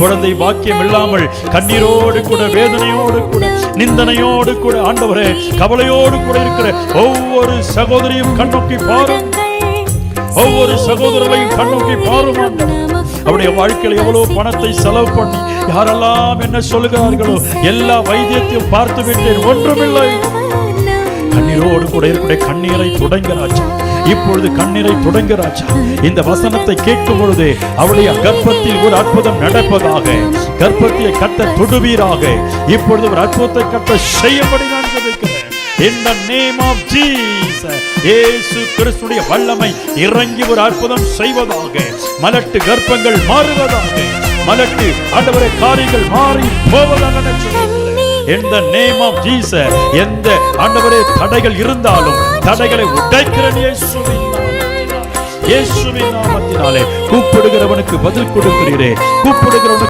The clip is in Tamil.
குழந்தை பாக்கியம் இல்லாமல் கண்ணீரோடு கூட, வேதனையோடு கூட, நிந்தனையோடு கூட, ஆண்டவரே கவலையோடு கூட இருக்கிற ஒவ்வொரு சகோதரியும் கண்ணோக்கி பாரும், ஒவ்வொரு சகோதரரையும் கண்ணோக்கி பாரும். அவருடைய வாழ்க்கையில் எவ்வளவு பணத்தை செலவு பண்ணி யாரெல்லாம் என்ன சொல்லுகிறார்களோ எல்லா வைத்தியத்தையும் பார்த்து விட்டேன், ஒன்றுமில்லை. கண்ணீரோடு கூட இருக்கிற கண்ணீரை தொடங்கிறாச்சா, இப்பொழுது கண்ணீரை தொடங்கிறாச்சா. இந்த வசனத்தை கேட்கும் பொழுது அவளுடைய கர்ப்பத்தில் ஒரு அற்புதம் நடப்பதாக, கர்ப்பத்தை கட்ட தொடுவீராக. இப்பொழுது ஒரு அற்புதத்தை கட்ட செய்யும்படி நான் ஜெபிக்கிறேன். In the name of Jesus, இயேசு கிறிஸ்துவின் வல்லமை இறங்கி ஒரு அற்புதம் செய்வதாக. மலட்டு கர்ப்பங்கள் மாறுவதாக, மலட்டு ஆண்டவரே காரியங்கள் மாறி போவதாக. In the name of Jesus, எந்த ஆண்டவரே தடைகள் இருந்தாலும் தடைகளை உடைக்கிற இயேசுவின் நாமத்தினாலே கூப்பிடுகிறவனுக்கு பதில் கொடுக்கிறீரே, கூப்பிடுகிறவனுக்கு